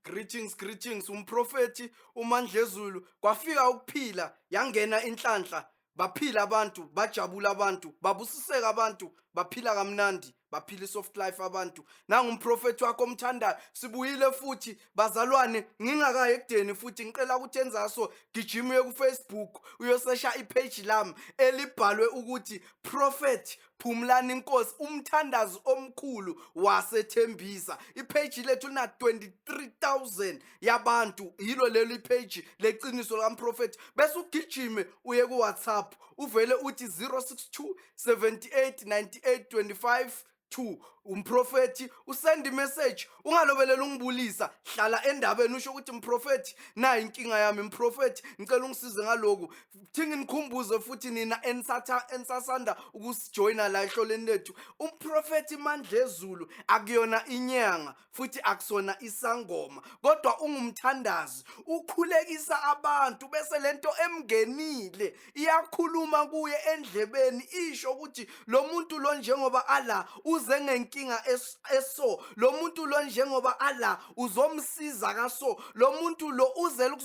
Greetings, umprofeti uMandlezulu. Kwafika ukuphila, yangena inhlanhla, baphila abantu, bajabula abantu, babusiseka abantu, baphila kamnandi, baphila soft life abantu. Nangumprofeti wakho omthandayo, sibuyile futhi bazalwane, ngingakayi ekudeni futhi ngicela ukuthi enzaso gijima ku Facebook uyosesha ipage lami elibhalwe ukuthi Prophet Phumlani Nkosi umthandazi omkhulu wasethembisa. Ipage lethu lina 23,000 yabantu, yilo leli page leqiniso likaMprofeti. Bese ugijime uye ku WhatsApp uvele uthi 062 78 98 25 2 umprofeti usend message, ungalobelela ungibulisa, hlala endabeni usho ukuthi mprofeti nayi inkinga yami, mprofeti ngicela ungisize ngaloku. Thingi nikhumbuze futhi nina ensasanda ukusijoina la ehloleni lethu, umprofeti Mandlezulu akuyona inyanga futhi akusona isangoma, kodwa ungumthandazi, ukhulekisa abantu bese lento emngenile iyakhuluma kuye endlebeni isho ukuthi lo muntu lo njengoba ala uze ngenkinga eso, lo muntu lo njengoba ala uzomsiza kaso, lo muntu lo uzela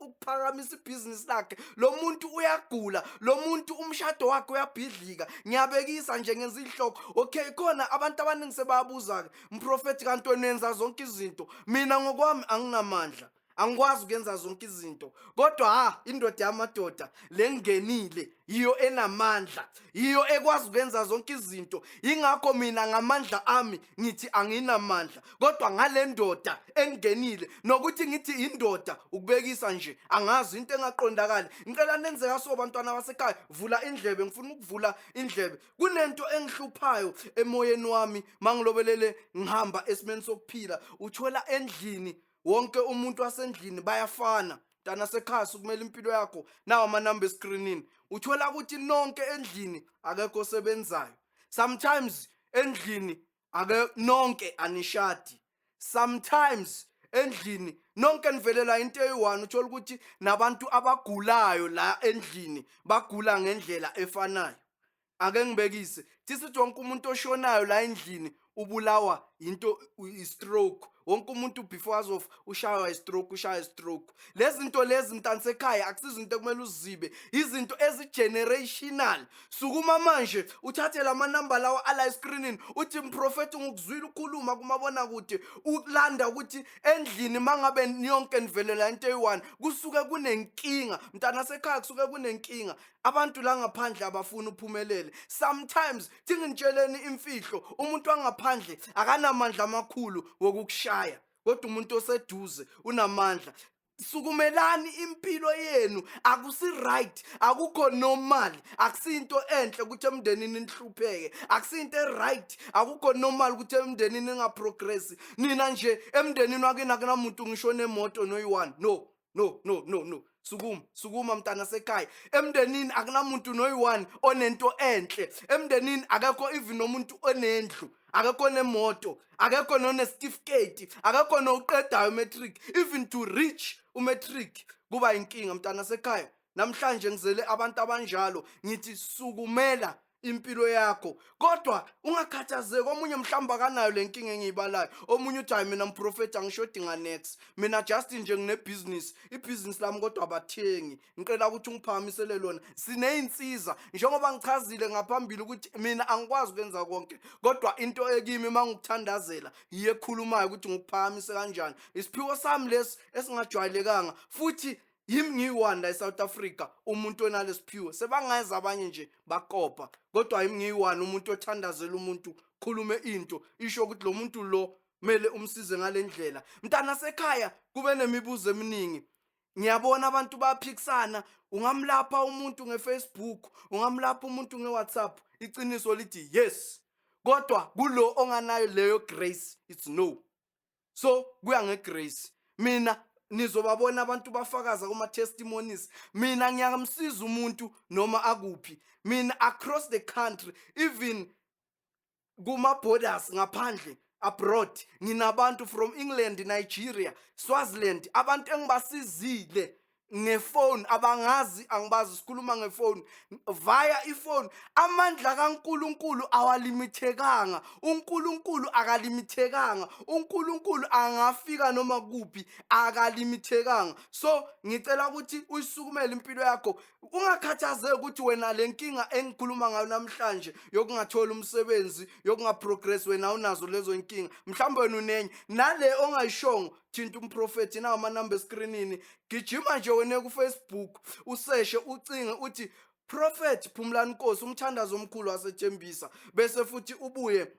ukuphakamisa ibhizinisi lakhe, lo muntu uyagula, lo muntu umshado wakhe uyabhidlika. Ngiyabekisa nje ngenza ihloko. Okay, khona abantu abaningi sebabuza-ke, mprofeti kanti wenza zonke izinto. Mina ngokwami anginamandla, angikwazi ukwenza zonke izinto, kodwa indoda yamadoda lengenile yiyo enamandla, yiyo ekwazi ukwenza zonke izinto. Ingakho mina ngamandla ami ngithi anginamandla, kodwa ngale ndoda engenile, nokuthi ngithi indoda ukubekisa nje angazi into engaqondakali. Ngicela nenze kaso bantwana basekhaya, vula indlebe, ngifuna ukuvula indlebe. Kunento engihluphayo emoyeni wami mangilobelele ngihamba esimeni sokuphila. Uthola endlini wonke umuntu wasendlini bayafana. Mntana sekhaya ukumela impilo yakho, nawa amanamba escreenini, uthola ukuthi nonke endlini akekho osebenzayo. Sometimes endlini nonke anishadi. Sometimes endlini nonke nivelela into eyi-one, uthola ukuthi nabantu abagulayo la endlini bagula ngendlela efanayo. Ake ngibekise, sithi wonke umuntu oshonayo la endlini ubulawa into i-stroke. Wonke umuntu before of ushaya i-stroke. Lezi zinto lezi mntana sekhaya akusizinto ekumele uzibe, izinto ezi-generational. Sukuma manje uthathe la manamba lawa ala escreenini, uthi mprofeti ngikuzwile ukhuluma kumabona kude ukulanda ukuthi endlini mangabe niyonke nivelela into eyi-one kusuke kunenkinga. Mntana sekhaya kusuke kunenkinga. Abantu la ngaphandle abafuna uphumelele. Sometimes thingintshela imfihlo, umuntu wangaphandle akanamandla amakhulu wokukushaya, kodwa umuntu oseduze unamandla. Sukumelani impilo yenu, akusi right, akukho normal, akusinto enhle ukuthi emndenini nihlupheke, akusinto right, akukho normal ukuthi emndenini ningaprogress. Nina nje emndenini wakini akunamuntu ngisho nemoto noyi-one. No. Sukuma mntana sekhaya. Emndenini akunamuntu noyi-one onento enhle. Emndenini akekho even nomuntu onendlu, akekho nemoto, akekho nonesitifiketi, akekho noqedayo matric. Even to reach umatric kuba inkinga mntana sekhaya. Namhlanje ngizele abantu abanjalo, ngithi sukumela impilo yakho, kodwa ungakhathazeki. Omunye mhlamba kanayo lenkinga engiyibalayo, omunye uthi hayi mina mprofeti angishodi nganext, mina just nje nginebhizinisi, ibhizinisi lami kodwa abathengi, ngicela ukuthi ungiphakamisele lona. Sineyinsiza njengoba ngichazile ngaphambili ukuthi mina angikwazi ukwenza konke, kodwa into ekimi mangikuthandazela yiye ekhulumayo ukuthi ngikuphakamise kanjani. Isiphiwo sami lesi esingajwayelekanga, futhi yimi ngiyi-one la eSouth Africa umuntu onalesiphiwo. Sebangeza abanye nje bakopa, kodwa yimi ngiyi-one umuntu othandazela umuntu khulume into isho ukuthi lo muntu lo mele umsize ngale ndlela. Mntana sekhaya kube nemibuzo eminingi. Ngiyabona abantu bayaphikisana, ungamlapha umuntu ngeFacebook, ungamlapha umuntu ngeWhatsApp. Iqiniso lithi yes, kodwa kulo onganayo leyo grace it's no. So kuya ngegrace. Mina nizobabona abantu bafakaza kuma testimonies, mina ngiyakamsiza umuntu noma akuphi. Mina across the country, even kuma borders ngaphandle, abroad, nginabantu from England, Nigeria, Swaziland, abantu engibasizile ngefoni, abangazi angibazi, sikhuluma ngefoni via ifoni. Amandla kaNkulunkulu awalimithekanga, uNkulunkulu akalimithekanga, uNkulunkulu angafika noma kuphi, akalimithekanga. So ngicela ukuthi uyisukumele impilo yakho, ungakhathazeki ukuthi wena lenkinga engikhuluma ngayo namhlanje yokungathola umsebenzi, yokungaprogress, wena unazo lezo inkinga. Mhlawumbe wena unenye nale ongayishongo, thinta umprofeti nawo amanamba escreenini, gijima nje wena ku-Facebook useshe ucinge uthi Prophet Phumlani Nkosi umthandazo omkhulu wasethembisa, bese futhi ubuye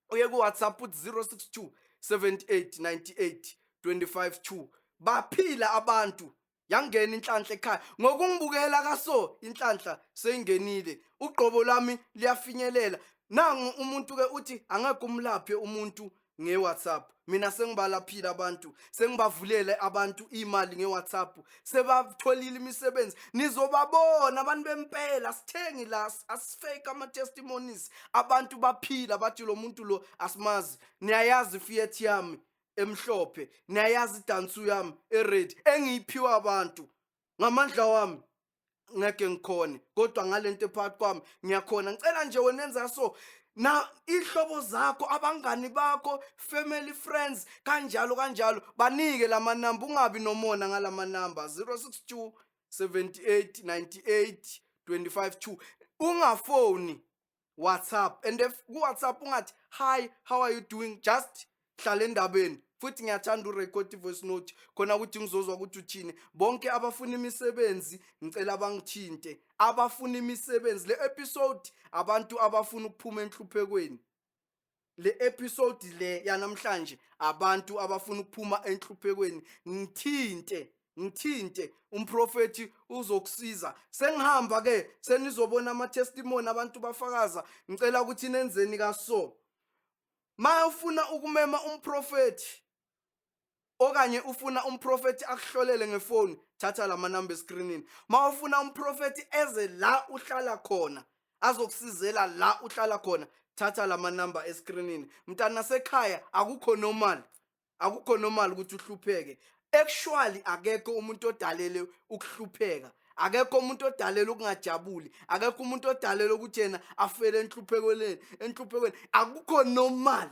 uye ku-WhatsApp uthi 062 78 98 252. Baphila abantu, yangena inhlanhla ekhaya. Ngokungibukela kaso inhlanhla seyingenile, ugqobo lami liyafinyelela. Nangu umuntu ke uthi angeke umlaphe umuntu nge-WhatsApp. Mina sengibalaphila abantu, sengibavulele abantu imali nge-WhatsApp, sebatholile imisebenzi. Nizobabona abantu bempela, sithengi la, asifake ama-testimonies. Abantu baphila bathi lo muntu lo asimazi. Niyayazi Fiat yami emhlophe, niyayazi idansu yami ered engiyiphiwa abantu ngamandla wami, ngeke ngikhone, kodwa ngalento ephakathi kwami ngiyakhona. Ngicela nje wena enza so na ihlobo zakho, abangani bakho, family, friends, kanjalo banike lamanamba, ungabi nomona ngalamanamba 062 78 98 252. Ungafoni WhatsApp, and if ku-WhatsApp ungathi hi, how are you doing, just hlala endabeni. Futhi ngiyathanda urecord voice note khona ukuthi ngizozwa ukuthi uthini. Bonke abafuna imisebenzi ngicela bangithinte, abafuna imisebenzi. Le episode abantu abafuna ukuphuma enhluphekweni, le episode le yanamhlanje abantu abafuna ukuphuma enhluphekweni, ngithinte umprofeti uzokusiza. Sengihamba ke, senizobona ama-testimony abantu bafakaza. Ngicela ukuthi nenzeni kaso, ma ufuna ukumema umprofeti okanye ufuna umprofeti akuhlolele ngefoni, thatha lamanamba escreenini. Ma ufuna umprofeti eze la uhlala khona, azokusizela la uhlala khona, thatha lamanamba escreenini. Mntana sekhaya akukho normal ukuthi uhlupheke. Actually akekho umuntu odalele ukuhlupheka, akekho umuntu odalele ukungajabuli, akekho umuntu odalele ukuthi yena afele enhluphekweni. Akukho normal,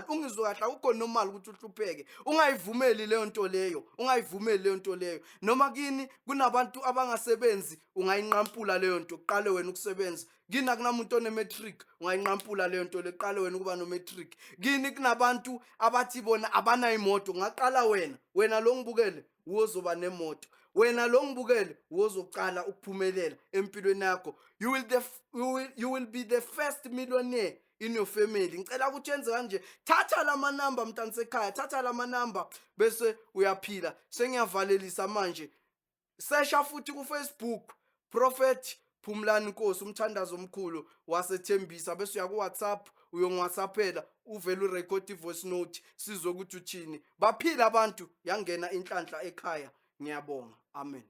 ungizwe kahle, akukho normal ukuthi uhlupheke. Ungayivumeli leyo nto leyo. Noma kini kunabantu abangasebenzi, ungayinqampula leyo nto, uqale wena ukusebenza. Kini akunamuntu one-matric, ungayinqampula leyo nto le, qale wena ukuba no-matric. Kini kunabantu abathi bona abanayimoto, ungaqala wena lo ngibukele uzoba nemoto. Wena lo ngibukele uzocala ukuphumelela empilweni yakho. You will be the first millionaire in your family. Ngicela ukuthi yenze kanje, thatha lamanamba mntana sekhaya, thatha lamanamba bese uyaphila. Sengiyavalelisa manje, sesha futhi ku-Facebook Prophet Phumlani Nkosi umthandazo omkhulu wasethembisa, bese uya ku-WhatsApp uyongwhatsappela uvele urecord voice note sizokuthi uthini. Baphila abantu, yangena inhlanhla ekhaya. Ngiyabonga, amen.